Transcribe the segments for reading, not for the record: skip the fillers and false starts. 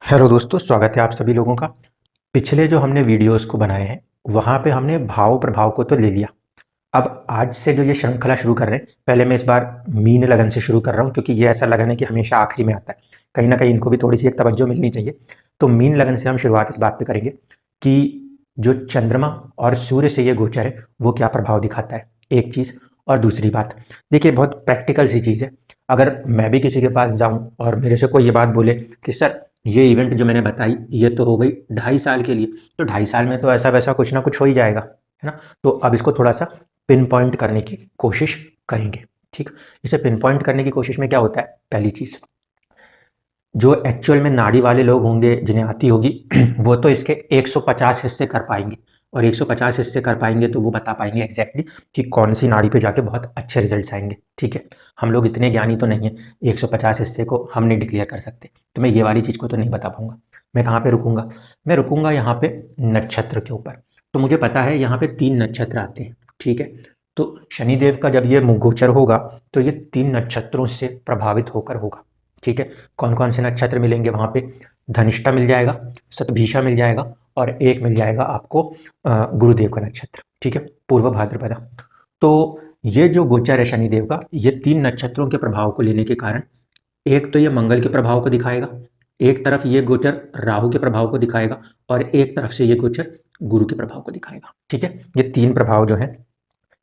Hello दोस्तों, स्वागत है आप सभी लोगों का। पिछले जो हमने वीडियोस को बनाए हैं, वहाँ पे हमने भाव प्रभाव को तो ले लिया। अब आज से जो ये श्रृंखला शुरू कर रहे हैं, पहले मैं इस बार मीन लगन से शुरू कर रहा हूँ, क्योंकि ये ऐसा लगन है कि हमेशा आखिरी में आता है। कहीं ना कहीं इनको भी थोड़ी सी एक तवज्जो मिलनी चाहिए। तो मीन लगन से हम शुरुआत इस बात पे करेंगे कि जो चंद्रमा और सूर्य से ये गोचर है, वो क्या प्रभाव दिखाता है, एक चीज़। और दूसरी बात, देखिए, बहुत प्रैक्टिकल सी चीज़ है। अगर मैं भी किसी के पास जाऊं और मेरे से कोई ये बात बोले कि सर, ये इवेंट जो मैंने बताई ये तो हो गई 2.5 साल के लिए, तो 2.5 साल में तो ऐसा वैसा कुछ ना कुछ हो ही जाएगा, है ना। तो अब इसको थोड़ा सा पिन पॉइंट करने की कोशिश करेंगे। ठीक। इसे पिन पॉइंट करने की कोशिश में क्या होता है, पहली चीज़, जो एक्चुअल में नाड़ी वाले लोग होंगे जिन्हें आती होगी वो तो इसके 150 हिस्से कर पाएंगे, और 150 हिस्से कर पाएंगे तो वो बता पाएंगे एग्जैक्टली कि कौन सी नाड़ी पे जाके बहुत अच्छे रिजल्ट्स आएंगे। ठीक है। हम लोग इतने ज्ञानी तो नहीं है, 150 हिस्से को हम नहीं डिक्लेयर कर सकते, तो मैं ये वाली चीज़ को तो नहीं बता पाऊंगा। मैं कहाँ पे रुकूंगा, मैं रुकूंगा यहाँ पे नक्षत्र के ऊपर। तो मुझे पता है यहाँ पे 3 नक्षत्र आते हैं। ठीक है। तो शनिदेव का जब ये गोचर होगा तो ये 3 नक्षत्रों से प्रभावित होकर होगा। ठीक है। कौन कौन से नक्षत्र मिलेंगे वहाँ पे, धनिष्ठा मिल जाएगा, शतभिषा मिल जाएगा, और एक मिल जाएगा आपको गुरुदेव का नक्षत्र। ठीक है, पूर्व भाद्रपदा। तो ये जो गोचर है शनिदेव का, ये 3 नक्षत्रों के प्रभाव को लेने के कारण, एक तो ये मंगल के प्रभाव को दिखाएगा, एक तरफ ये गोचर राहु के प्रभाव को दिखाएगा, और एक तरफ से ये गोचर गुरु के प्रभाव को दिखाएगा। ठीक है। ये 3 प्रभाव जो हैं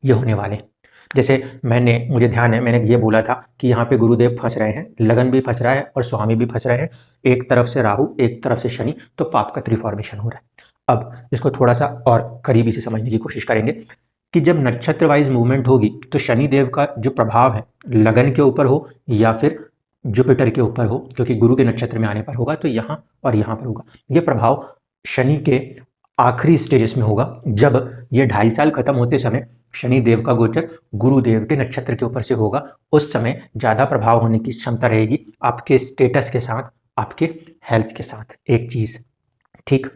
ये होने वाले हैं। जैसे मुझे ध्यान है, मैंने ये बोला था कि यहाँ पे गुरुदेव फंस रहे हैं, लगन भी फंस रहा है और स्वामी भी फंस रहे हैं। एक तरफ से राहु, एक तरफ से शनि, तो पाप का त्रिफॉर्मेशन हो रहा है। अब इसको थोड़ा सा और करीबी से समझने की कोशिश करेंगे कि जब नक्षत्र वाइज मूवमेंट होगी तो शनिदेव का जो प्रभाव है, लगन के ऊपर हो या फिर जुपिटर के ऊपर हो, क्योंकि गुरु के नक्षत्र में आने पर होगा, तो यहाँ और यहाँ पर होगा। ये प्रभाव शनि के आखिरी स्टेजेस में होगा, जब ये 2.5 साल खत्म होते समय शनि देव का गोचर गुरुदेव के नक्षत्र के ऊपर से होगा। उस समय ज़्यादा प्रभाव होने की क्षमता रहेगी आपके स्टेटस के साथ, आपके हेल्थ के साथ, एक चीज़। ठीक।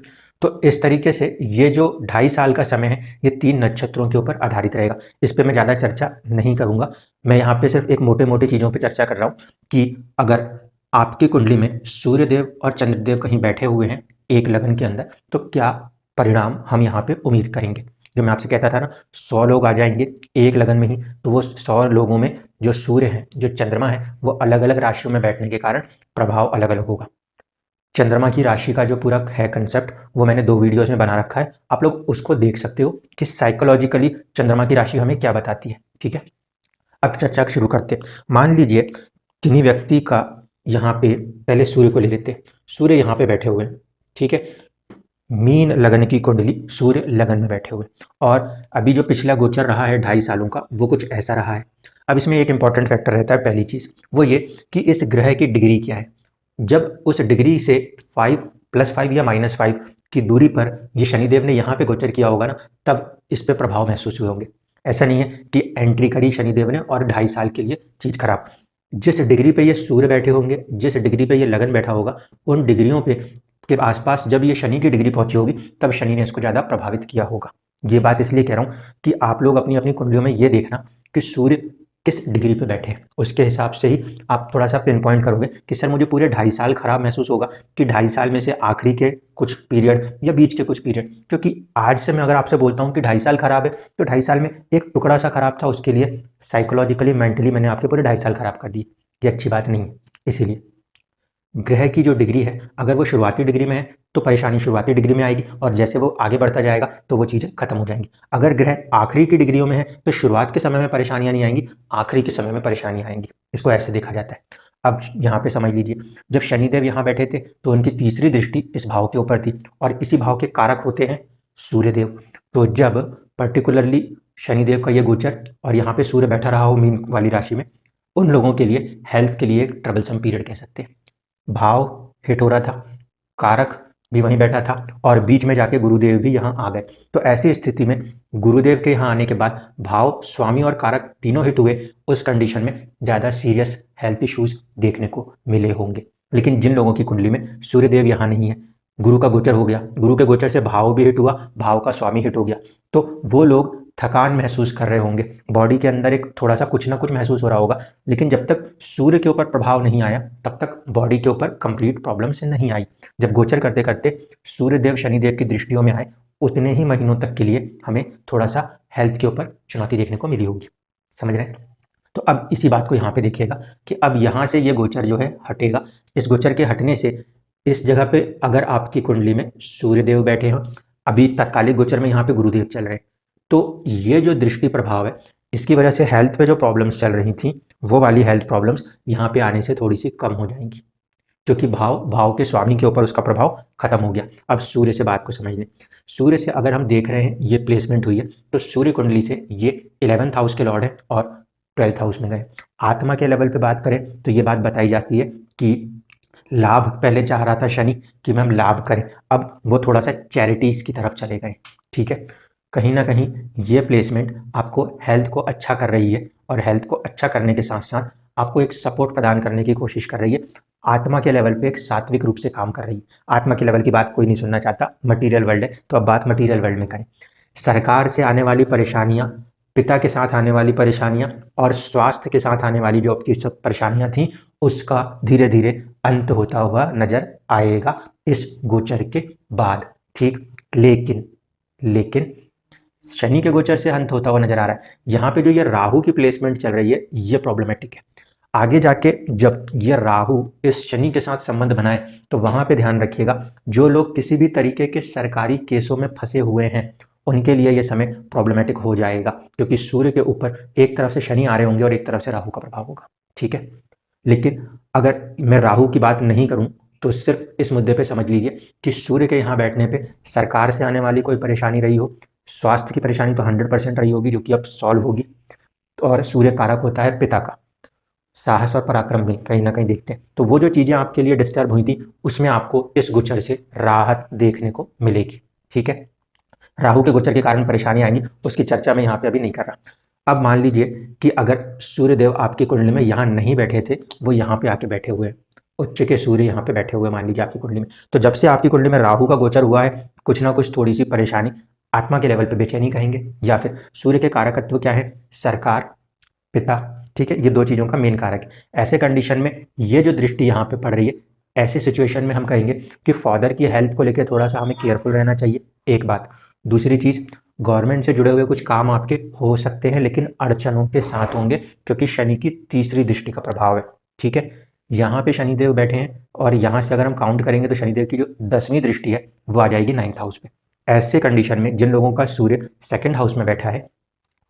तो इस तरीके से ये जो 2.5 साल का समय है, ये 3 नक्षत्रों के ऊपर आधारित रहेगा। इस पर मैं ज़्यादा चर्चा नहीं करूँगा। मैं यहाँ पे सिर्फ एक मोटे मोटे चीज़ों पर चर्चा कर रहा हूँ कि अगर आपकी कुंडली में सूर्यदेव और चंद्रदेव कहीं बैठे हुए हैं एक लगन के अंदर, तो क्या परिणाम हम यहाँ पे उम्मीद करेंगे। जो मैं आपसे कहता था ना, 100 लोग आ जाएंगे एक लगन में ही, तो वो 100 लोगों में जो सूर्य है, जो चंद्रमा है, वो अलग अलग राशियों में बैठने के कारण प्रभाव अलग अलग होगा। चंद्रमा की राशि का जो पूरा है कंसेप्ट, वो मैंने 2 वीडियोस में बना रखा है, आप लोग उसको देख सकते हो कि साइकोलॉजिकली चंद्रमा की राशि हमें क्या बताती है। ठीक है। अब चर्चा शुरू करते। मान लीजिए किन्हीं व्यक्ति का यहाँ पे, पहले सूर्य को ले लेते हैं। सूर्य यहाँ पे बैठे हुए हैं। ठीक है। मीन लगन की कुंडली, सूर्य लगन में बैठे हुए, और अभी जो पिछला गोचर रहा है 2.5 सालों का, वो कुछ ऐसा रहा है। अब इसमें एक इंपॉर्टेंट फैक्टर रहता है, पहली चीज़ वो ये कि इस ग्रह की डिग्री क्या है। जब उस डिग्री से 5 +5 या -5 की दूरी पर ये शनिदेव ने यहाँ पे गोचर किया होगा ना, तब इस पे प्रभाव महसूस हुए होंगे। ऐसा नहीं है कि एंट्री करी शनिदेव ने और 2.5 साल के लिए चीज़ खराब। जिस डिग्री पे ये सूर्य बैठे होंगे, जिस डिग्री पे ये लगन बैठा होगा, उन डिग्रियों पे के आसपास जब ये शनि की डिग्री पहुंची होगी, तब शनि ने इसको ज़्यादा प्रभावित किया होगा। ये बात इसलिए कह रहा हूँ कि आप लोग अपनी अपनी कुंडलियों में ये देखना कि सूर्य किस डिग्री पे बैठे हैं, उसके हिसाब से ही आप थोड़ा सा पिन पॉइंट करोगे कि सर मुझे पूरे 2.5 साल खराब महसूस होगा, कि 2.5 साल में से आखिरी के कुछ पीरियड या बीच के कुछ पीरियड। क्योंकि आज से मैं अगर आपसे बोलता हूँ कि 2.5 साल खराब है, तो 2.5 साल में एक टुकड़ा सा खराब था, उसके लिए साइकोलॉजिकली मेंटली मैंने आपके पूरे 2.5 साल खराब कर दिए। ये अच्छी बात नहीं है। इसीलिए ग्रह की जो डिग्री है, अगर वो शुरुआती डिग्री में है तो परेशानी शुरुआती डिग्री में आएगी, और जैसे वो आगे बढ़ता जाएगा तो वो चीज़ें खत्म हो जाएंगी। अगर ग्रह आखिरी की डिग्रियों में है तो शुरुआत के समय में परेशानियां नहीं आएंगी, आखिरी के समय में परेशानियां आएंगी। इसको ऐसे देखा जाता है। अब यहाँ पे समझ लीजिए, जब शनिदेव यहाँ बैठे थे तो उनकी तीसरी दृष्टि इस भाव के ऊपर थी, और इसी भाव के कारक होते हैं सूर्यदेव। तो जब पर्टिकुलरली शनिदेव का ये गोचर और यहाँ पे सूर्य बैठा रहा हो मीन वाली राशि में, उन लोगों के लिए हेल्थ के लिए एक ट्रबलसम पीरियड कह सकते हैं। भाव हिट हो रहा था, कारक भी वहीं बैठा था, और बीच में जाके गुरुदेव भी यहाँ आ गए। तो ऐसी स्थिति में गुरुदेव के यहाँ आने के बाद भाव, स्वामी और कारक तीनों हिट हुए, उस कंडीशन में ज़्यादा सीरियस हेल्थ इश्यूज देखने को मिले होंगे। लेकिन जिन लोगों की कुंडली में सूर्यदेव यहाँ नहीं है, गुरु का गोचर हो गया, गुरु के गोचर से भाव भी हिट हुआ, भाव का स्वामी हिट हो गया, तो वो लोग थकान महसूस कर रहे होंगे, बॉडी के अंदर एक थोड़ा सा कुछ ना कुछ महसूस हो रहा होगा, लेकिन जब तक सूर्य के ऊपर प्रभाव नहीं आया तब तक बॉडी के ऊपर कंप्लीट प्रॉब्लम्स नहीं आई। जब गोचर करते करते सूर्यदेव शनिदेव की दृष्टियों में आए, उतने ही महीनों तक के लिए हमें थोड़ा सा हेल्थ के ऊपर चुनौती देखने को मिली होगी। समझ रहे हैं? तो अब इसी बात को यहाँ पे देखिएगा कि अब यहाँ से ये गोचर जो है हटेगा। इस गोचर के हटने से इस जगह पे अगर आपकी कुंडली में सूर्यदेव बैठे हो, अभी तत्कालिक गोचर में यहाँ पे गुरुदेव चल रहे हैं, तो ये जो दृष्टि प्रभाव है इसकी वजह से हेल्थ पे जो प्रॉब्लम्स चल रही थी वो वाली हेल्थ प्रॉब्लम्स यहाँ पे आने से थोड़ी सी कम हो जाएंगी, क्योंकि भाव के स्वामी के ऊपर उसका प्रभाव खत्म हो गया। अब सूर्य से बात को समझ लें। सूर्य से अगर हम देख रहे हैं ये प्लेसमेंट हुई है, तो सूर्य कुंडली से ये 11th हाउस के लॉर्ड है और 12th हाउस में गए। आत्मा के लेवल पे बात करें तो ये बात बताई जाती है कि लाभ पहले चाह रहा था शनि कि हम लाभ करें, अब वो थोड़ा सा चैरिटीज की तरफ चले गए। ठीक है, कहीं ना कहीं ये प्लेसमेंट आपको हेल्थ को अच्छा कर रही है और हेल्थ को अच्छा करने के साथ साथ आपको एक सपोर्ट प्रदान करने की कोशिश कर रही है। आत्मा के लेवल पे एक सात्विक रूप से काम कर रही है। आत्मा के लेवल की बात कोई नहीं सुनना चाहता, मटीरियल वर्ल्ड है, तो अब बात मटीरियल वर्ल्ड में करें। सरकार से आने वाली परेशानियां, पिता के साथ आने वाली परेशानियां और स्वास्थ्य के साथ आने वाली जो आपकी सब परेशानियां थी, उसका धीरे धीरे अंत होता हुआ नजर आएगा इस गोचर के बाद। ठीक, लेकिन शनि के गोचर से अंत होता हुआ नजर आ रहा है। यहाँ पे जो ये राहु की प्लेसमेंट चल रही है ये प्रॉब्लमेटिक है। आगे जाके जब ये राहु इस शनि के साथ संबंध बनाए तो वहां पे ध्यान रखिएगा, जो लोग किसी भी तरीके के सरकारी केसों में फंसे हुए हैं उनके लिए ये समय प्रॉब्लमेटिक हो जाएगा, क्योंकि सूर्य के ऊपर एक तरफ से शनि आ रहे होंगे और एक तरफ से राहु का प्रभाव होगा। ठीक है, लेकिन अगर मैं राहु की बात नहीं करूं तो सिर्फ इस मुद्दे पे समझ लीजिए कि सूर्य के यहाँ बैठने पे सरकार से आने वाली कोई परेशानी रही हो, स्वास्थ्य की परेशानी तो 100% रही होगी जो कि अब सॉल्व होगी, और सूर्य कारक होता है पिता का, साहस और पराक्रम भी कहीं ना कहीं देखते हैं, तो वो जो चीजें आपके लिए डिस्टर्ब हुई थी उसमें आपको इस गोचर से राहत देखने को मिलेगी। ठीक है, राहु के गोचर के कारण परेशानी आएंगी, उसकी चर्चा मैं यहाँ पे अभी नहीं कर रहा। अब मान लीजिए कि अगर सूर्यदेव आपकी कुंडली में यहाँ नहीं बैठे थे, वो यहाँ पे आके बैठे हुए हैं, उच्च के सूर्य यहाँ पे बैठे हुए मान लीजिए आपकी कुंडली में, तो जब से आपकी कुंडली में राहु का गोचर हुआ है कुछ ना कुछ थोड़ी सी परेशानी, आत्मा के लेवल पे बेचैनी कहेंगे, या फिर सूर्य के कारकत्व क्या है, सरकार, पिता। ठीक है, ये दो चीजों का मेन कारक है। ऐसे कंडीशन में ये जो दृष्टि यहाँ पे पड़ रही है, ऐसे सिचुएशन में हम कहेंगे कि फादर की हेल्थ को लेकर थोड़ा सा हमें केयरफुल रहना चाहिए, एक बात। दूसरी चीज, गवर्नमेंट से जुड़े हुए कुछ काम आपके हो सकते हैं लेकिन अड़चनों के साथ होंगे, क्योंकि शनि की तीसरी दृष्टि का प्रभाव है। ठीक है, यहाँ पे शनिदेव बैठे हैं और यहाँ से अगर हम काउंट करेंगे तो शनिदेव की जो 10वीं दृष्टि है वो आ जाएगी 9th हाउस पे। ऐसे कंडीशन में जिन लोगों का सूर्य 2nd हाउस में बैठा है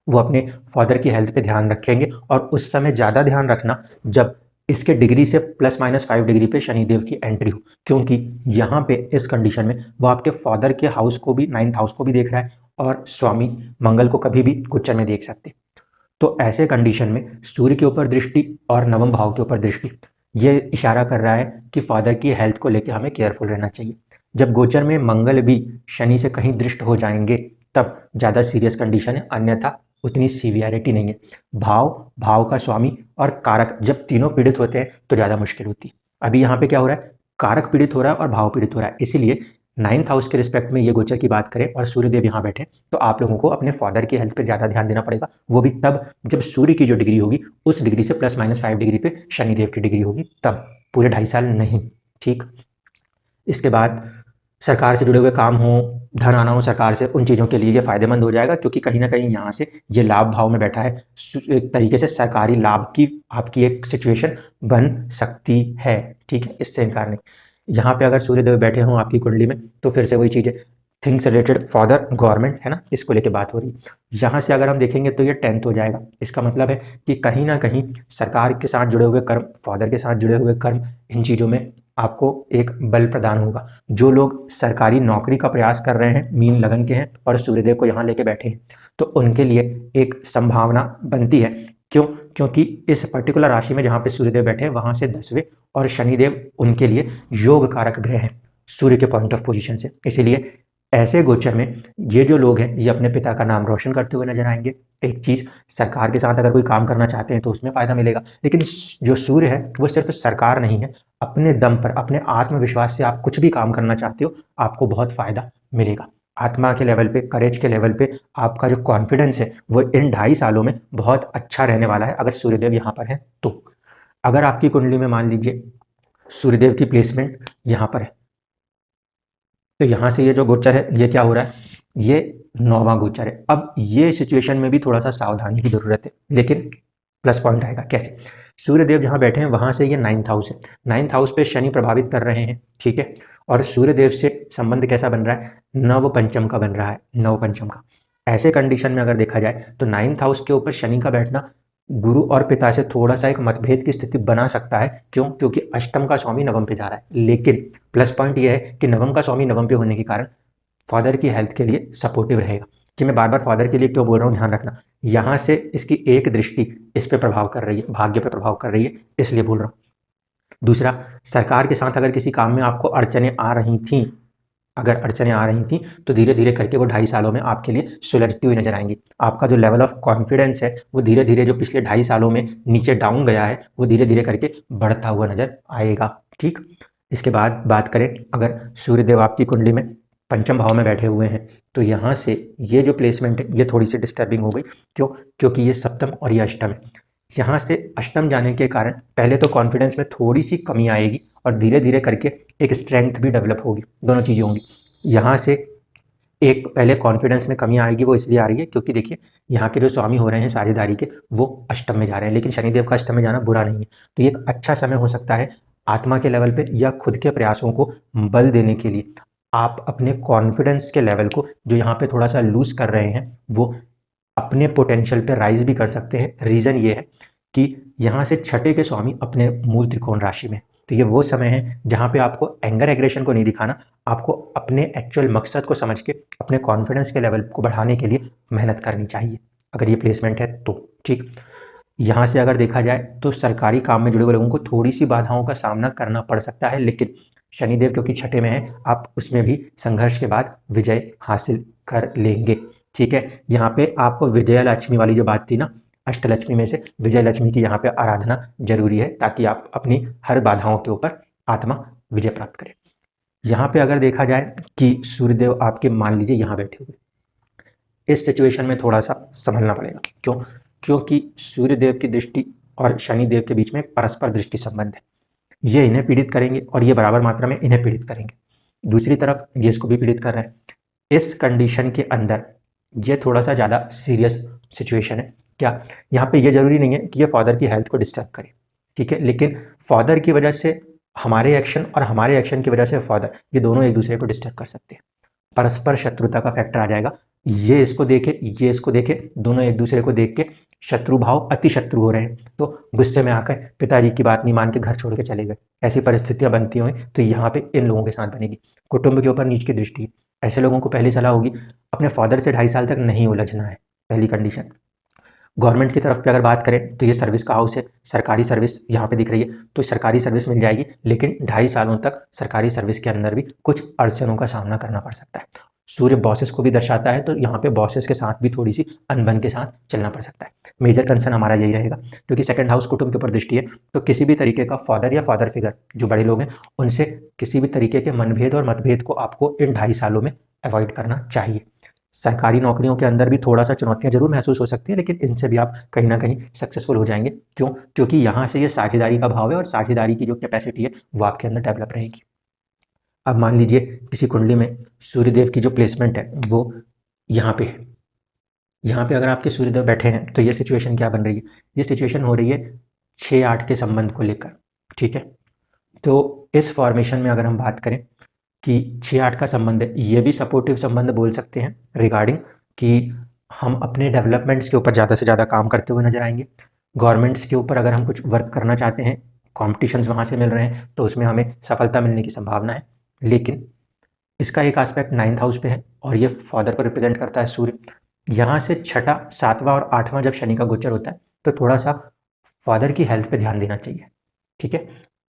वो अपने फादर की हेल्थ पे ध्यान रखेंगे, और उस समय ज़्यादा ध्यान रखना जब इसके डिग्री से +-5 डिग्री पे शनिदेव की एंट्री हो, क्योंकि यहाँ पे इस कंडीशन में वो आपके फादर के हाउस को भी, 9th हाउस को भी देख रहा है और स्वामी मंगल को कभी भी गोचर में देख सकते। तो ऐसे कंडीशन में सूर्य के ऊपर दृष्टि और नवम भाव के ऊपर दृष्टि ये इशारा कर रहा है कि फादर की हेल्थ को लेकर हमें केयरफुल रहना चाहिए। जब गोचर में मंगल भी शनि से कहीं दृष्ट हो जाएंगे तब ज़्यादा सीरियस कंडीशन है, अन्यथा उतनी सीवियरिटी नहीं है। भाव का स्वामी और कारक जब तीनों पीड़ित होते हैं तो ज़्यादा मुश्किल होती है। अभी यहाँ पे क्या हो रहा है, कारक पीड़ित हो रहा है और भाव पीड़ित हो रहा है, इसीलिए 9th हाउस के रिस्पेक्ट में ये गोचर की बात करें और सूर्यदेव यहाँ बैठे तो आप लोगों को अपने फादर की हेल्थ पे ज़्यादा ध्यान देना पड़ेगा, वो भी तब जब सूर्य की जो डिग्री होगी उस डिग्री से +-5 डिग्री पे शनिदेव की डिग्री होगी, तब पूरे 2.5 साल नहीं। ठीक, इसके बाद सरकार से जुड़े हुए काम हो, धन आना हो सरकार से, उन चीज़ों के लिए ये फायदेमंद हो जाएगा, क्योंकि कहीं ना कहीं यहाँ से ये लाभ भाव में बैठा है, एक तरीके से सरकारी लाभ की आपकी एक सिचुएशन बन सकती है। ठीक है, इससे इनकार नहीं। यहाँ पे अगर सूर्यदेव बैठे हों आपकी कुंडली में तो फिर से वही चीज़ है, थिंग्स रिलेटेड फादर, गवर्नमेंट है ना, इसको लेके बात हो रही है। यहाँ से अगर हम देखेंगे तो ये 10th हो जाएगा। इसका मतलब है कि कहीं ना कहीं सरकार के साथ जुड़े हुए कर्म, फादर के साथ जुड़े हुए कर्म, इन चीज़ों में आपको एक बल प्रदान होगा। जो लोग सरकारी नौकरी का प्रयास कर रहे हैं, मीन लगन के हैं और सूर्यदेव को यहाँ लेके बैठे हैं, तो उनके लिए एक संभावना बनती है। क्यों? क्योंकि इस पर्टिकुलर राशि में जहाँ पे सूर्यदेव बैठे हैं वहाँ से 10वें और शनिदेव उनके लिए योग कारक ग्रह हैं सूर्य के पॉइंट ऑफ पोजीशन से, इसीलिए ऐसे गोचर में ये जो लोग हैं ये अपने पिता का नाम रोशन करते हुए नजर आएंगे। एक चीज, सरकार के साथ अगर कोई काम करना चाहते हैं तो उसमें फायदा मिलेगा, लेकिन जो सूर्य है वो सिर्फ सरकार नहीं है, अपने दम पर, अपने आत्मविश्वास से आप कुछ भी काम करना चाहते हो आपको बहुत फायदा मिलेगा। आत्मा के लेवल पे, करेज के लेवल पे आपका जो कॉन्फिडेंस है वो इन 2.5 सालों में बहुत अच्छा रहने वाला है अगर सूर्यदेव यहाँ पर है तो। अगर आपकी कुंडली में मान लीजिए सूर्यदेव की प्लेसमेंट यहाँ पर है तो यहाँ से ये जो गोचर है ये क्या हो रहा है, ये 9वां गोचर है। अब ये सिचुएशन में भी थोड़ा सा सावधानी की जरूरत है, लेकिन प्लस पॉइंट आएगा। कैसे? सूर्यदेव जहाँ बैठे हैं वहां से ये 9th हाउस है, 9th हाउस पे शनि प्रभावित कर रहे हैं, ठीक है। और सूर्यदेव से संबंध कैसा बन रहा है, नव पंचम का बन रहा है, नव पंचम का। ऐसे कंडीशन में अगर देखा जाए तो 9th हाउस के ऊपर शनि का बैठना गुरु और पिता से थोड़ा सा एक मतभेद की स्थिति बना सकता है। क्यों? क्योंकि अष्टम का स्वामी नवम पे जा रहा है, लेकिन प्लस पॉइंट ये है कि नवम का स्वामी नवम पे होने के कारण फादर की हेल्थ के लिए सपोर्टिव रहेगा। कि मैं बार बार फादर के लिए क्यों बोल रहा हूँ, ध्यान रखना, यहाँ से इसकी एक दृष्टि इस पे प्रभाव कर रही है, भाग्य पे प्रभाव कर रही है, इसलिए बोल रहा हूँ। दूसरा, सरकार के साथ अगर किसी काम में आपको अड़चने आ रही थी, अगर अड़चने आ रही थी तो धीरे धीरे करके वो 2.5 सालों में आपके लिए सुलझती हुई नजर आएंगी। आपका जो लेवल ऑफ कॉन्फिडेंस है वो धीरे धीरे, जो पिछले 2.5 सालों में नीचे डाउन गया है, वो धीरे धीरे करके बढ़ता हुआ नजर आएगा, ठीक। इसके बाद बात करें, अगर सूर्यदेव आपकी कुंडली में पंचम भाव में बैठे हुए हैं तो यहाँ से ये जो प्लेसमेंट है ये थोड़ी सी डिस्टर्बिंग हो गई। क्यों? क्योंकि ये सप्तम और ये अष्टम है। यहाँ से अष्टम जाने के कारण पहले तो कॉन्फिडेंस में थोड़ी सी कमी आएगी और धीरे धीरे करके एक स्ट्रेंथ भी डेवलप होगी, दोनों चीज़ें होंगी। यहाँ से एक पहले कॉन्फिडेंस में कमी आएगी, वो इसलिए आ रही है क्योंकि देखिए यहाँ के जो स्वामी हो रहे हैं साझेदारी के, वो अष्टम में जा रहे हैं, लेकिन शनिदेव का अष्टम में जाना बुरा नहीं है। तो ये एक अच्छा समय हो सकता है आत्मा के लेवल पे या खुद के प्रयासों को बल देने के लिए। आप अपने कॉन्फिडेंस के लेवल को जो यहाँ पे थोड़ा सा लूज कर रहे हैं वो अपने पोटेंशियल पे राइज भी कर सकते हैं। रीज़न ये है कि यहाँ से छठे के स्वामी अपने मूल त्रिकोण राशि में, तो ये वो समय है जहाँ पे आपको एंगर एग्रेशन को नहीं दिखाना, आपको अपने एक्चुअल मकसद को समझ के अपने कॉन्फिडेंस के लेवल को बढ़ाने के लिए मेहनत करनी चाहिए, अगर ये प्लेसमेंट है तो, ठीक। यहाँ से अगर देखा जाए तो सरकारी काम में जुड़े हुए लोगों को थोड़ी सी बाधाओं का सामना करना पड़ सकता है, लेकिन शनिदेव क्योंकि छठे में है, आप उसमें भी संघर्ष के बाद विजय हासिल कर लेंगे, ठीक है। यहाँ पे आपको विजय लक्ष्मी वाली जो बात थी ना, अष्टलक्ष्मी में से विजय लक्ष्मी की यहाँ पे आराधना जरूरी है, ताकि आप अपनी हर बाधाओं के ऊपर आत्मा विजय प्राप्त करें। यहाँ पे अगर देखा जाए कि सूर्यदेव आपके मान लीजिए यहाँ बैठे हुए, इस सिचुएशन में थोड़ा सा संभलना पड़ेगा। क्यों? क्योंकि सूर्यदेव की दृष्टि और शनिदेव के बीच में परस्पर दृष्टि संबंध है, ये इन्हें पीड़ित करेंगे और ये बराबर मात्रा में इन्हें पीड़ित करेंगे। दूसरी तरफ ये इसको भी पीड़ित कर रहे हैं। इस कंडीशन के अंदर ये थोड़ा सा ज़्यादा सीरियस सिचुएशन है। क्या? यहाँ पे ये जरूरी नहीं है कि ये फादर की हेल्थ को डिस्टर्ब करे, ठीक है, लेकिन फादर की वजह से हमारे एक्शन और हमारे एक्शन की वजह से फादर, ये दोनों एक दूसरे को डिस्टर्ब कर सकते हैं। परस्पर शत्रुता का फैक्टर आ जाएगा। ये इसको देखे, ये इसको देखे, दोनों एक दूसरे को देख के शत्रु भाव, अति शत्रु हो रहे हैं, तो गुस्से में आकर पिताजी की बात नहीं मान के घर छोड़ के चले गए। ऐसी परिस्थितियां बनती हुई तो यहाँ पे इन लोगों के साथ बनेगी। कुटुंब के ऊपर नीच की दृष्टि, ऐसे लोगों को पहली सलाह होगी अपने फादर से 2.5 साल तक नहीं उलझना है, पहली कंडीशन। गवर्नमेंट की तरफ पे अगर बात करें तो ये सर्विस का हाउस है, सरकारी सर्विस यहाँ पे दिख रही है, तो सरकारी सर्विस मिल जाएगी, लेकिन 2.5 सालों तक सरकारी सर्विस के अंदर भी कुछ अड़चनों का सामना करना पड़ सकता है। सूर्य बॉसेस को भी दर्शाता है, तो यहाँ पे बॉसेस के साथ भी थोड़ी सी अनबन के साथ चलना पड़ सकता है। मेजर कंसर्न हमारा यही रहेगा, क्योंकि सेकंड हाउस कुटुंब के ऊपर दृष्टि है, तो किसी भी तरीके का फादर या फादर फिगर जो बड़े लोग हैं उनसे किसी भी तरीके के मनभेद और मतभेद को आपको इन 2.5 सालों में अवॉइड करना चाहिए। सरकारी नौकरियों के अंदर भी थोड़ा सा चुनौतियां जरूर महसूस हो सकती है, लेकिन इनसे भी आप कहीं ना कहीं सक्सेसफुल हो जाएंगे। क्यों? क्योंकि यहाँ से ये साझेदारी का भाव है और साझेदारी की जो कैपेसिटी है वो आपके अंदर डेवलप रहेगी। अब मान लीजिए किसी कुंडली में सूर्यदेव की जो प्लेसमेंट है वो यहाँ पे है, यहाँ पे अगर आपके सूर्यदेव बैठे हैं तो ये सिचुएशन क्या बन रही है, ये सिचुएशन हो रही है 6-8 के संबंध को लेकर, ठीक है। तो इस फॉर्मेशन में अगर हम बात करें कि 6-8 का संबंध है, ये भी सपोर्टिव संबंध बोल सकते हैं रिगार्डिंग कि हम अपने डेवलपमेंट्स के ऊपर ज़्यादा से ज़्यादा काम करते हुए नजर आएंगे। गवर्नमेंट्स के ऊपर अगर हम कुछ वर्क करना चाहते हैं, कॉम्पिटिशन्स वहाँ से मिल रहे हैं, तो उसमें हमें सफलता मिलने की संभावना है। लेकिन इसका एक एस्पेक्ट 9th हाउस पे है और ये फादर को रिप्रेजेंट करता है सूर्य। यहाँ से छठा, 7वां और 8वां जब शनि का गोचर होता है तो थोड़ा सा फादर की हेल्थ पे ध्यान देना चाहिए, ठीक है,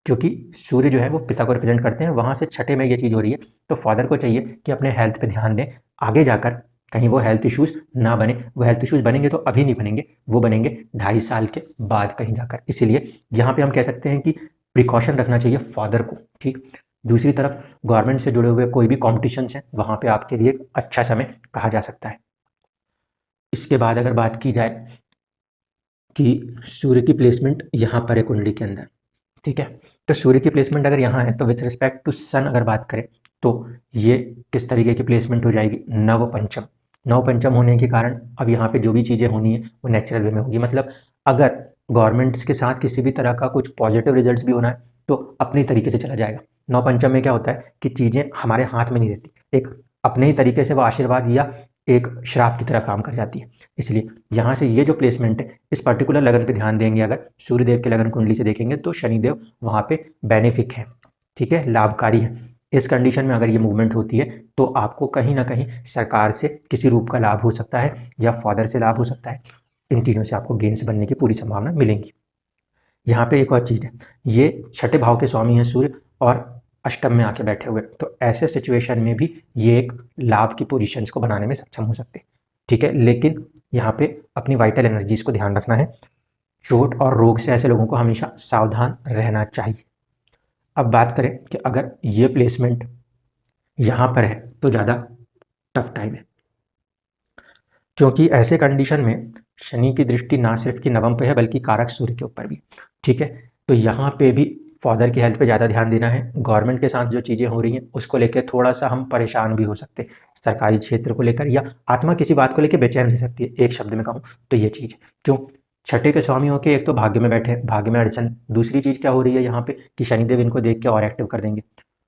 क्योंकि सूर्य जो है वो पिता को रिप्रेजेंट करते हैं। वहाँ से छठे में ये चीज़ हो रही है, तो फादर को चाहिए कि अपने हेल्थ पे ध्यान दें, आगे जाकर कहीं वो हेल्थ इश्यूज ना बने। वो हेल्थ इश्यूज बनेंगे तो अभी नहीं बनेंगे, वो बनेंगे 2.5 साल के बाद कहीं जाकर। इसीलिए यहाँ पे हम कह सकते हैं कि प्रिकॉशन रखना चाहिए फादर को, ठीक। दूसरी तरफ गवर्नमेंट से जुड़े हुए कोई भी कॉम्पिटिशन्स हैं वहाँ पे आपके लिए एक अच्छा समय कहा जा सकता है। इसके बाद अगर बात की जाए कि सूर्य की प्लेसमेंट यहाँ पर है कुंडली के अंदर, ठीक है। तो सूर्य की प्लेसमेंट अगर यहाँ है तो विथ रिस्पेक्ट टू सन अगर बात करें तो ये किस तरीके की प्लेसमेंट हो जाएगी, नवपंचम। नवपंचम होने के कारण अब यहाँ पे जो भी चीज़ें होनी है वो नेचुरल वे में होगी। मतलब अगर गवर्नमेंट्स के साथ किसी भी तरह का कुछ पॉजिटिव रिजल्ट्स भी होना है तो अपने तरीके से चला जाएगा। नवपंचम में क्या होता है कि चीज़ें हमारे हाथ में नहीं रहती, एक अपने ही तरीके से वो आशीर्वाद या एक श्राप की तरह काम कर जाती है। इसलिए यहाँ से ये जो प्लेसमेंट है इस पर्टिकुलर लगन पे ध्यान देंगे, अगर सूर्यदेव के लगन कुंडली से देखेंगे तो शनिदेव वहाँ पे बेनिफिक है, ठीक है, लाभकारी है। इस कंडीशन में अगर ये मूवमेंट होती है तो आपको कहीं ना कहीं सरकार से किसी रूप का लाभ हो सकता है या फादर से लाभ हो सकता है। इन तीनों से आपको गेंस बनने की पूरी संभावना मिलेंगी। यहाँ पे एक और चीज़ है, ये छठे भाव के स्वामी हैं सूर्य और अष्टम में आके बैठे हुए, तो ऐसे सिचुएशन में भी ये एक लाभ की पोजीशंस को बनाने में सक्षम हो सकते हैं, ठीक है। लेकिन यहाँ पे अपनी वाइटल एनर्जीज को ध्यान रखना है, चोट और रोग से ऐसे लोगों को हमेशा सावधान रहना चाहिए। अब बात करें कि अगर ये प्लेसमेंट यहाँ पर है तो ज़्यादा टफ टाइम है, क्योंकि ऐसे कंडीशन में शनि की दृष्टि ना सिर्फ कि नवम पे है बल्कि कारक सूर्य के ऊपर भी, ठीक है। तो यहाँ पे भी फादर की हेल्थ पे ज़्यादा ध्यान देना है। गवर्नमेंट के साथ जो चीज़ें हो रही हैं उसको लेकर थोड़ा सा हम परेशान भी हो सकते हैं, सरकारी क्षेत्र को लेकर, या आत्मा किसी बात को लेकर बेचैन रह सकती है। एक शब्द में कहूँ तो ये चीज़ क्यों, छठे के स्वामी होकर एक तो भाग्य में बैठे, भाग्य में अड़चन, दूसरी चीज़ क्या हो रही है यहाँ पे कि शनिदेव इनको देख के और एक्टिव कर देंगे।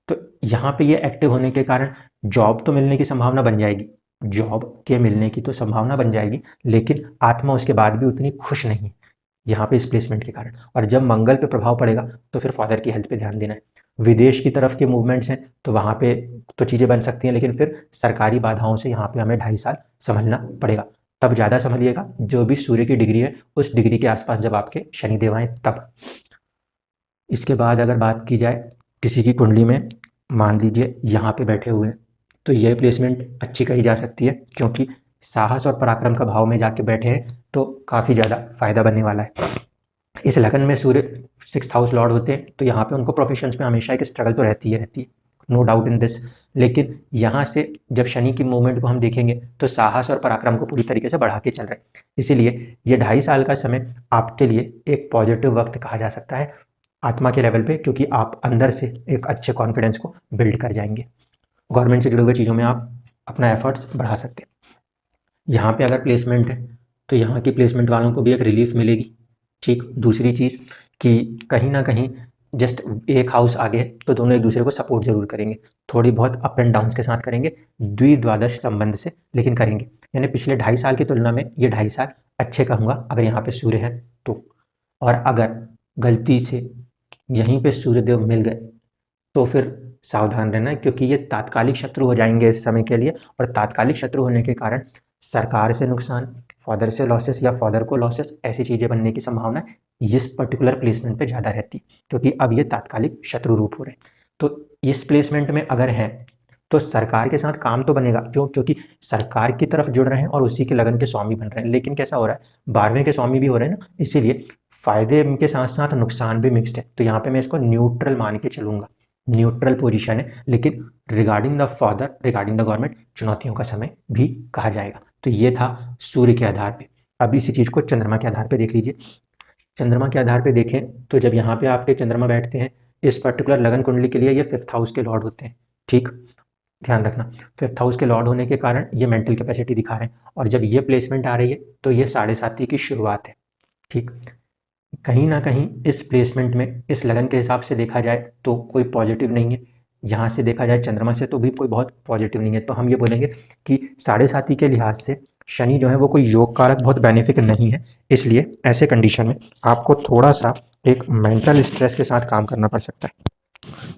तो यहाँ पे ये एक्टिव होने के कारण जॉब तो मिलने की संभावना बन जाएगी, जॉब के मिलने की तो संभावना बन जाएगी, लेकिन आत्मा उसके बाद भी उतनी खुश नहीं है यहाँ पे इस प्लेसमेंट के कारण। और जब मंगल पे प्रभाव पड़ेगा तो फिर फादर की हेल्थ पे ध्यान देना है। विदेश की तरफ के मूवमेंट्स हैं तो वहाँ पे तो चीज़ें बन सकती हैं, लेकिन फिर सरकारी बाधाओं से यहाँ पे हमें 2.5 साल संभलना पड़ेगा। तब ज़्यादा संभलिएगा जो भी सूर्य की डिग्री है उस डिग्री के आसपास जब आपके शनिदेव आएँ तब। इसके बाद अगर बात की जाए किसी की कुंडली में मान लीजिए यहाँ पे बैठे हुए हैं तो यह प्लेसमेंट अच्छी कही जा सकती है, क्योंकि साहस और पराक्रम का भाव में जाके बैठे हैं तो काफ़ी ज़्यादा फायदा बनने वाला है। इस लगन में सूर्य 6th हाउस लॉर्ड होते हैं तो यहाँ पे उनको प्रोफेशंस में हमेशा एक स्ट्रगल तो रहती है, नो डाउट इन दिस। लेकिन यहाँ से जब शनि की मूवमेंट को हम देखेंगे तो साहस और पराक्रम को पूरी तरीके से बढ़ा के चल रहे हैं। इसीलिए ये 2.5 साल का समय आपके लिए एक पॉजिटिव वक्त कहा जा सकता है आत्मा के लेवल पे, क्योंकि आप अंदर से एक अच्छे कॉन्फिडेंस को बिल्ड कर जाएंगे। गवर्नमेंट से जुड़े हुए चीज़ों में आप अपना एफर्ट्स बढ़ा सकते हैं। यहाँ पे अगर प्लेसमेंट है तो यहाँ की प्लेसमेंट वालों को भी एक रिलीफ मिलेगी, ठीक। दूसरी चीज़ कि कहीं ना कहीं जस्ट एक हाउस आगे है तो दोनों एक दूसरे को सपोर्ट जरूर करेंगे, थोड़ी बहुत अप एंड डाउन्स के साथ करेंगे, द्विद्वादश संबंध से लेकिन करेंगे। यानी पिछले 2.5 साल की तुलना में ये 2.5 साल अच्छे कहूँगा अगर यहाँ पे सूर्य है तो। और अगर गलती से यहीं पे सूर्यदेव मिल गए तो फिर सावधान रहना है, क्योंकि ये तात्कालिक शत्रु हो जाएंगे इस समय के लिए। और तात्कालिक शत्रु होने के कारण सरकार से नुकसान, फादर से लॉसेस या फादर को लॉसेस, ऐसी चीज़ें बनने की संभावना इस पर्टिकुलर प्लेसमेंट पे ज़्यादा रहती, क्योंकि अब ये तात्कालिक शत्रु रूप हो रहे हैं। तो इस प्लेसमेंट में अगर है तो सरकार के साथ काम तो बनेगा, क्यों, क्योंकि सरकार की तरफ जुड़ रहे हैं और उसी के लगन के स्वामी बन रहे हैं। लेकिन कैसा हो रहा है, 12वें के स्वामी भी हो रहे हैं ना, इसीलिए फायदे के साथ साथ नुकसान भी मिक्स्ड है। तो यहाँ पे मैं इसको न्यूट्रल मान के चलूंगा, न्यूट्रल पोजीशन है, लेकिन regarding the father, regarding the government चुनौतियों का समय भी कहा जाएगा। तो ये था सूर्य के आधार पे। अब इसी चीज़ को चंद्रमा के आधार पे देख लीजिए। चंद्रमा के आधार पे देखें तो जब यहाँ पे आपके चंद्रमा बैठते हैं इस पर्टिकुलर लगन कुंडली के लिए ये 5th हाउस के लॉर्ड होते हैं, ठीक। ध्यान रखना 5th हाउस के लॉर्ड होने के कारण ये मेंटल कैपेसिटी दिखा रहे हैं, और जब ये प्लेसमेंट आ रही है तो ये 7.5 की शुरुआत है, ठीक। कहीं ना कहीं इस प्लेसमेंट में इस लगन के हिसाब से देखा जाए तो कोई पॉजिटिव नहीं है, यहाँ से देखा जाए चंद्रमा से तो भी कोई बहुत पॉजिटिव नहीं है। तो हम ये बोलेंगे कि 7.5 के लिहाज से शनि जो है वो कोई योग कारक बहुत बेनिफिक नहीं है। इसलिए ऐसे कंडीशन में आपको थोड़ा सा एक मेंटल स्ट्रेस के साथ काम करना पड़ सकता है।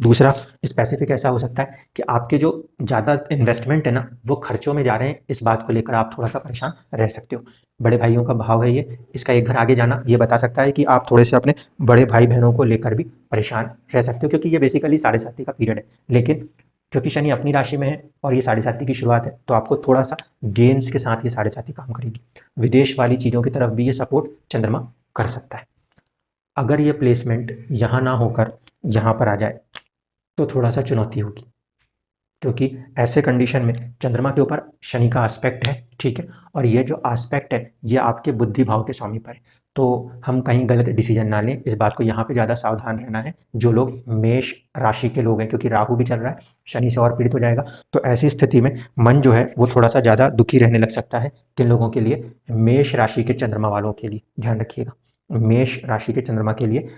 दूसरा स्पेसिफिक ऐसा हो सकता है कि आपके जो ज़्यादा इन्वेस्टमेंट है ना वो खर्चों में जा रहे हैं, इस बात को लेकर आप थोड़ा सा परेशान रह सकते हो। बड़े भाइयों का भाव है ये, इसका एक घर आगे जाना ये बता सकता है कि आप थोड़े से अपने बड़े भाई बहनों को लेकर भी परेशान रह सकते हो, क्योंकि ये बेसिकली 7.5 का पीरियड है। लेकिन क्योंकि शनि अपनी राशि में है और ये 7.5 की शुरुआत है तो आपको थोड़ा सा गेंस के साथ ये 7.5 काम करेगी। विदेश वाली चीज़ों की तरफ भी ये सपोर्ट चंद्रमा कर सकता है। अगर ये प्लेसमेंट यहाँ ना होकर यहाँ पर आ जाए तो थोड़ा सा चुनौती होगी, क्योंकि ऐसे कंडीशन में चंद्रमा के ऊपर शनि का एस्पेक्ट है, ठीक है, और ये जो एस्पेक्ट है ये आपके बुद्धि भाव के स्वामी पर है। तो हम कहीं गलत डिसीजन ना लें, इस बात को यहाँ पे ज़्यादा सावधान रहना है। जो लोग मेष राशि के लोग हैं, क्योंकि राहु भी चल रहा है, शनि से और पीड़ित हो जाएगा, तो ऐसी स्थिति में मन जो है वो थोड़ा सा ज़्यादा दुखी रहने लग सकता है। किन लोगों के लिए? मेष राशि के चंद्रमा वालों के लिए, ध्यान रखिएगा। मेष राशि के चंद्रमा के लिए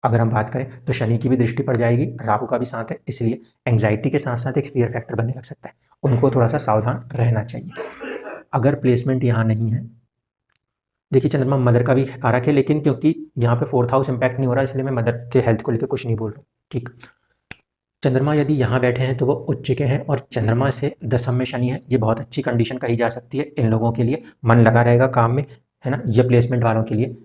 अगर हम बात करें तो शनि की भी दृष्टि पड़ जाएगी, राहु का भी साथ है, इसलिए एंग्जाइटी के साथ साथ एक फियर फैक्टर बनने लग सकता है। उनको थोड़ा सा सावधान रहना चाहिए। अगर प्लेसमेंट यहाँ नहीं है, देखिए चंद्रमा मदर का भी कारक है, लेकिन क्योंकि यहाँ पे 4th हाउस इंपैक्ट नहीं हो रहा, इसलिए मैं मदर के हेल्थ को लेकर कुछ नहीं बोल रहा हूँ, ठीक। चंद्रमा यदि यहाँ बैठे हैं तो वो उच्च के हैं, और चंद्रमा से दशम में शनि है, ये बहुत अच्छी कंडीशन कही जा सकती है इन लोगों के लिए। मन लगा रहेगा काम में, है ना, ये प्लेसमेंट वालों के लिए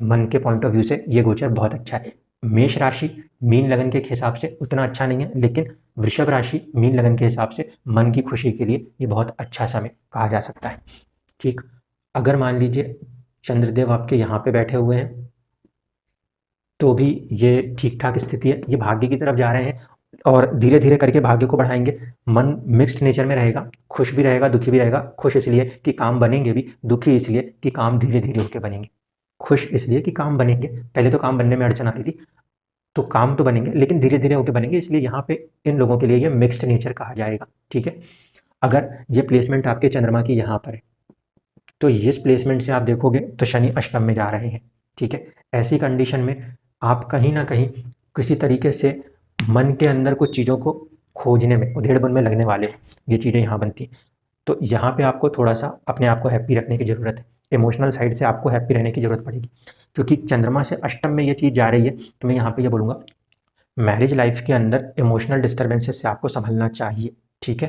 मन के पॉइंट ऑफ व्यू से ये गोचर बहुत अच्छा है। मेष राशि मीन लगन के हिसाब से उतना अच्छा नहीं है, लेकिन वृषभ राशि मीन लगन के हिसाब से मन की खुशी के लिए ये बहुत अच्छा समय कहा जा सकता है, ठीक। अगर मान लीजिए चंद्रदेव आपके यहाँ पे बैठे हुए हैं तो भी ये ठीक ठाक स्थिति है, ये भाग्य की तरफ जा रहे हैं और धीरे धीरे करके भाग्य को बढ़ाएंगे। मन मिक्स्ड नेचर में रहेगा, खुश भी रहेगा दुखी भी रहेगा। खुश इसलिए कि काम बनेंगे भी, दुखी इसलिए कि काम धीरे धीरे होकर बनेंगे। खुश इसलिए कि काम बनेंगे, पहले तो काम बनने में अड़चन आ रही थी, तो काम तो बनेंगे लेकिन धीरे धीरे होकर बनेंगे, इसलिए यहाँ पे इन लोगों के लिए ये मिक्स्ड नेचर कहा जाएगा, ठीक है। अगर ये प्लेसमेंट आपके चंद्रमा की यहाँ पर है तो इस प्लेसमेंट से आप देखोगे तो शनि अष्टम में जा रहे हैं, ठीक है। ऐसी कंडीशन में आप कहीं ना कहीं किसी तरीके से मन के अंदर कुछ चीज़ों को खोजने में, उधेड़ बुन में लगने वाले हो, ये चीज़ें यहाँ बनती हैं। तो यहाँ पे आपको थोड़ा सा अपने आप को हैप्पी रखने की ज़रूरत है, इमोशनल साइड से आपको हैप्पी रहने की ज़रूरत पड़ेगी, क्योंकि चंद्रमा से अष्टम में ये चीज़ जा रही है। तो मैं यहाँ पे ये बोलूँगा, मैरिज लाइफ के अंदर इमोशनल डिस्टर्बेंसेस से आपको संभलना चाहिए, ठीक है,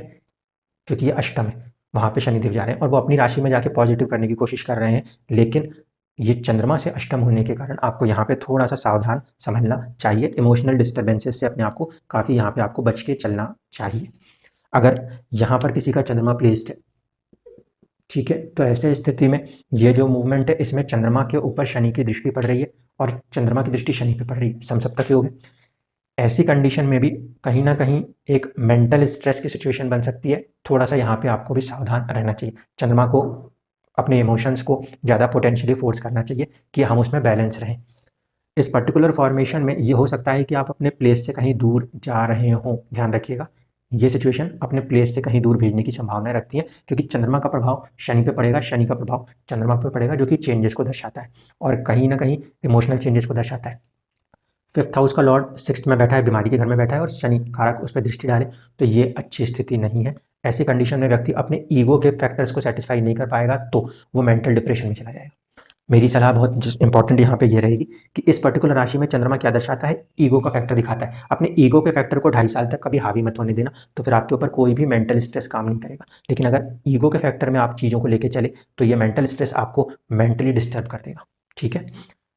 क्योंकि ये अष्टम है, वहाँ पे शनिदेव जा रहे हैं और वो अपनी राशि में जाके पॉजिटिव करने की कोशिश कर रहे हैं। लेकिन ये चंद्रमा से अष्टम होने के कारण आपको यहाँ पे थोड़ा सा सावधान संभलना चाहिए, इमोशनल डिस्टर्बेंसेस से अपने आप को काफ़ी यहाँ पे आपको बच के चलना चाहिए। अगर यहाँ पर किसी का चंद्रमा प्लेस्ड है, ठीक है, तो ऐसे स्थिति में ये जो मूवमेंट है इसमें चंद्रमा के ऊपर शनि की दृष्टि पड़ रही है और चंद्रमा की दृष्टि शनि पे पड़ रही है, समसप्तक योग है। ऐसी कंडीशन में भी कहीं ना कहीं एक मेंटल स्ट्रेस की सिचुएशन बन सकती है, थोड़ा सा यहाँ पे आपको भी सावधान रहना चाहिए। चंद्रमा को अपने इमोशंस को ज़्यादा पोटेंशियली फोर्स करना चाहिए कि हम उसमें बैलेंस रहें। इस पर्टिकुलर फॉर्मेशन में ये हो सकता है कि आप अपने प्लेस से कहीं दूर जा रहे हों, ध्यान रखिएगा। ये सिचुएशन अपने प्लेस से कहीं दूर भेजने की संभावना रखती है, क्योंकि चंद्रमा का प्रभाव शनि पे पड़ेगा, शनि का प्रभाव चंद्रमा पे पड़ेगा, जो कि चेंजेस को दर्शाता है और कहीं ना कहीं इमोशनल चेंजेस को दर्शाता है। 5th हाउस का लॉर्ड 6th में बैठा है, बीमारी के घर में बैठा है और शनि कारक उस पर दृष्टि डाले, तो ये अच्छी स्थिति नहीं है। ऐसी कंडीशन में व्यक्ति अपने ईगो के फैक्टर्स को सेटिस्फाई नहीं कर पाएगा, तो वो मेंटल डिप्रेशन में चला जाएगा। मेरी सलाह बहुत इंपॉर्टेंट यहाँ पे ये रहेगी कि इस पर्टिकुलर राशि में चंद्रमा क्या दर्शाता है, ईगो का फैक्टर दिखाता है। अपने ईगो के फैक्टर को 2.5 साल तक कभी हावी मत होने देना, तो फिर आपके ऊपर कोई भी मेंटल स्ट्रेस काम नहीं करेगा। लेकिन अगर ईगो के फैक्टर में आप चीज़ों को लेके चले तो ये मेंटल स्ट्रेस आपको मेंटली डिस्टर्ब कर देगा, ठीक है।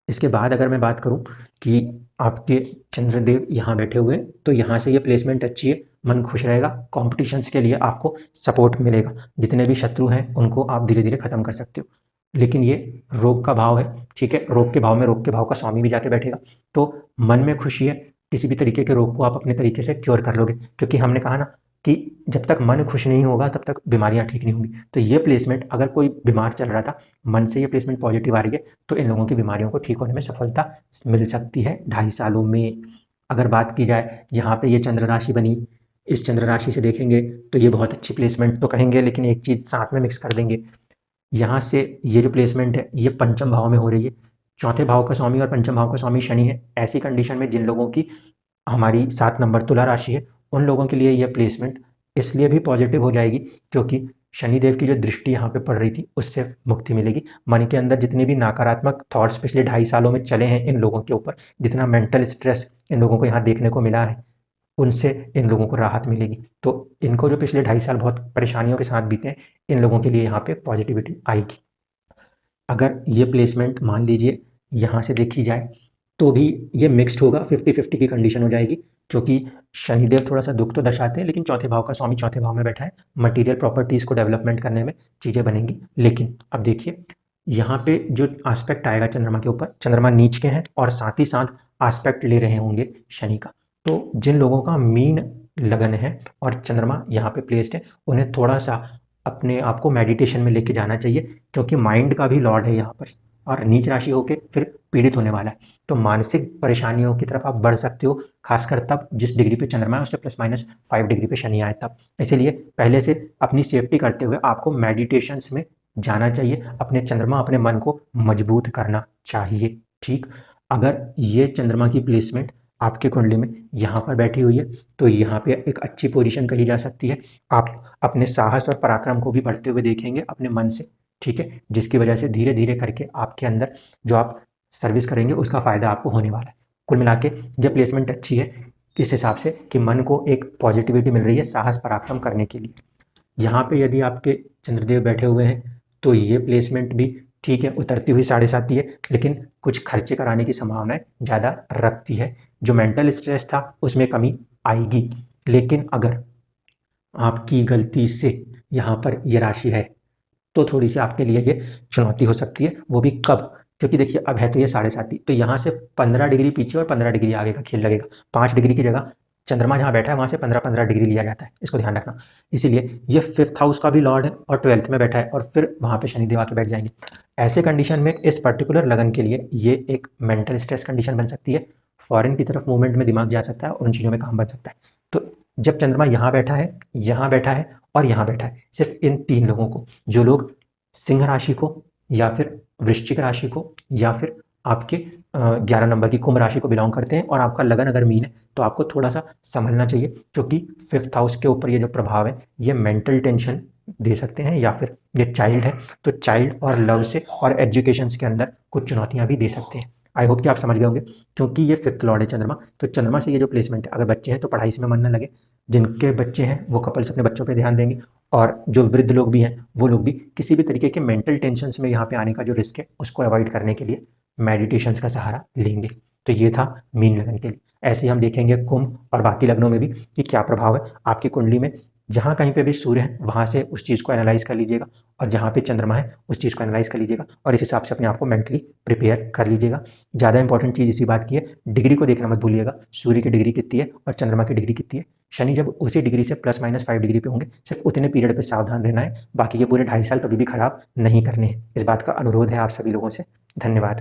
इसके बाद अगर मैं बात करूँ कि आपके चंद्रदेव यहाँ बैठे हुए हैं, तो यहाँ से ये प्लेसमेंट अच्छी है, मन खुश रहेगा, कॉम्पिटिशन्स के लिए आपको सपोर्ट मिलेगा, जितने भी शत्रु हैं उनको आप धीरे धीरे खत्म कर सकते हो। लेकिन ये रोग का भाव है, ठीक है, रोग के भाव में रोग के भाव का स्वामी भी जाके बैठेगा, तो मन में खुशी है, किसी भी तरीके के रोग को आप अपने तरीके से क्योर कर लोगे, क्योंकि हमने कहा ना कि जब तक मन खुश नहीं होगा तब तक बीमारियां ठीक नहीं होंगी। तो ये प्लेसमेंट, अगर कोई बीमार चल रहा था, मन से ये प्लेसमेंट पॉजिटिव आ रही है, तो इन लोगों की बीमारियों को ठीक होने में सफलता मिल सकती है 2.5 सालों में। अगर बात की जाए यहाँ पे ये चंद्र राशि बनी, इस चंद्र राशि से देखेंगे तो ये बहुत अच्छी प्लेसमेंट तो कहेंगे, लेकिन एक चीज़ साथ में मिक्स कर देंगे, यहाँ से ये जो प्लेसमेंट है ये पंचम भाव में हो रही है, चौथे भाव का स्वामी और पंचम भाव का स्वामी शनि है। ऐसी कंडीशन में जिन लोगों की हमारी 7 नंबर तुला राशि है, उन लोगों के लिए ये प्लेसमेंट इसलिए भी पॉजिटिव हो जाएगी क्योंकि शनिदेव की जो दृष्टि यहाँ पे पड़ रही थी उससे मुक्ति मिलेगी। मन के अंदर जितने भी नकारात्मक थॉट्स पिछले 2.5 सालों में चले हैं इन लोगों के ऊपर, जितना मेंटल स्ट्रेस इन लोगों को यहाँ देखने को मिला है, उनसे इन लोगों को राहत मिलेगी। तो इनको जो पिछले 2.5 साल बहुत परेशानियों के साथ बीते हैं, इन लोगों के लिए यहाँ पे पॉजिटिविटी आएगी। अगर ये प्लेसमेंट मान लीजिए यहाँ से देखी जाए तो भी ये मिक्स्ड होगा, 50-50 की कंडीशन हो जाएगी, क्योंकि शनिदेव थोड़ा सा दुख तो दर्शाते हैं, लेकिन चौथे भाव का स्वामी चौथे भाव में बैठा है, मटेरियल प्रॉपर्टीज़ को डेवलपमेंट करने में चीज़ें बनेंगी। लेकिन अब देखिए यहाँ पे जो एस्पेक्ट आएगा चंद्रमा के ऊपर, चंद्रमा नीच के हैं और साथ ही साथ एस्पेक्ट ले रहे होंगे शनि का, तो जिन लोगों का मीन लगन है और चंद्रमा यहाँ पे प्लेस्ड है, उन्हें थोड़ा-सा अपने आप को मेडिटेशन में लेके जाना चाहिए, क्योंकि माइंड का भी लॉर्ड है यहाँ पर और नीच राशि होके फिर पीड़ित होने वाला है। तो मानसिक परेशानियों की तरफ आप बढ़ सकते हो, खासकर तब जिस डिग्री पे चंद्रमा है उससे +-5 डिग्री पे शनि आए तब। इसीलिए पहले से अपनी सेफ्टी करते हुए आपको मेडिटेशंस में जाना चाहिए, अपने चंद्रमा, अपने मन को मजबूत करना चाहिए, ठीक? अगर ये चंद्रमा की प्लेसमेंट आपके कुंडली में यहाँ पर बैठी हुई है, तो यहाँ पे एक अच्छी पोजीशन कही जा सकती है। आप अपने साहस और पराक्रम को भी बढ़ते हुए देखेंगे अपने मन से, ठीक है? जिसकी वजह से धीरे-धीरे करके आपके अंदर जो आप सर्विस करेंगे उसका फ़ायदा आपको होने वाला है। कुल मिला के ये प्लेसमेंट अच्छी है इस हिसाब से कि मन को एक पॉजिटिविटी मिल रही है साहस पराक्रम करने के लिए। यहाँ पे यदि आपके चंद्रदेव बैठे हुए हैं, तो ये प्लेसमेंट भी ठीक है, उतरती हुई 7.5 है, लेकिन कुछ खर्चे कराने की संभावनाएँ ज़्यादा रखती है। जो मेंटल स्ट्रेस था उसमें कमी आएगी, लेकिन अगर आपकी गलती से यहाँ पर ये राशि है, तो थोड़ी-सी आपके लिए ये चुनौती हो सकती है। वो भी कब? क्योंकि देखिए अब है तो ये 7.5 तो यहाँ से 15 डिग्री पीछे और 15 डिग्री आगे का खेल लगेगा। 5 डिग्री की जगह चंद्रमा जहाँ बैठा है वहाँ से 15-15 डिग्री लिया जाता है, इसको ध्यान रखना। इसीलिए ये 5th हाउस का भी लॉर्ड है और 12th में बैठा है और फिर वहाँ पे शनिदेव आके बैठ जाएँगे। ऐसे कंडीशन में इस पर्टिकुलर लगन के लिए ये एक मेंटल स्ट्रेस कंडीशन बन सकती है। फॉरेन की तरफ मूवमेंट में दिमाग जा सकता है और उन चीज़ों में काम बन सकता है। तो जब चंद्रमा यहाँ बैठा है, यहाँ बैठा है और यहाँ बैठा है, सिर्फ़ इन 3 लोगों को, जो लोग सिंह राशि को या फिर वृश्चिक राशि को या फिर आपके 11 नंबर की कुंभ राशि को बिलोंग करते हैं और आपका लगन अगर मीन है, तो आपको थोड़ा-सा संभलना चाहिए, क्योंकि 5th हाउस के ऊपर ये जो प्रभाव है, ये मेंटल टेंशन दे सकते हैं या फिर ये चाइल्ड है, तो चाइल्ड और लव से और एजुकेशंस के अंदर कुछ चुनौतियाँ भी दे सकते हैं। आई होप कि आप समझ गए होंगे, क्योंकि ये 5th लॉर्ड है चंद्रमा, तो चंद्रमा से ये जो प्लेसमेंट है, अगर बच्चे हैं तो पढ़ाई से में मन ना लगे, जिनके बच्चे हैं वो कपल्स अपने बच्चों पे ध्यान देंगे और जो वृद्ध लोग भी हैं, वो लोग भी किसी भी तरीके के मेंटल टेंशन्स में यहाँ पे आने का जो रिस्क है, उसको अवॉइड करने के लिए मेडिटेशंस का सहारा लेंगे। तो ये था मीन लगन के लिए। ऐसे ही हम देखेंगे कुंभ और बाकी लग्नों में भी कि क्या प्रभाव है आपकी कुंडली में। जहाँ कहीं पे भी सूर्य है, वहाँ से उस चीज़ को एनालाइज़ कर लीजिएगा और जहाँ पे चंद्रमा है, उस चीज़ को एनालाइज़ कर लीजिएगा और इस हिसाब से अपने आप को मेंटली प्रिपेयर कर लीजिएगा। ज़्यादा इंपॉर्टेंट चीज़ इसी बात की है, डिग्री को देखना मत भूलिएगा, सूर्य की डिग्री कितनी है और चंद्रमा की डिग्री कितनी है। शनि जब उसी डिग्री से +-5 डिग्री पे होंगे, सिर्फ उतने पीरियड पे सावधान रहना है, बाकी के पूरे 2.5 साल कभी भी खराब नहीं करने हैं। इस बात का अनुरोध है आप सभी लोगों से। धन्यवाद।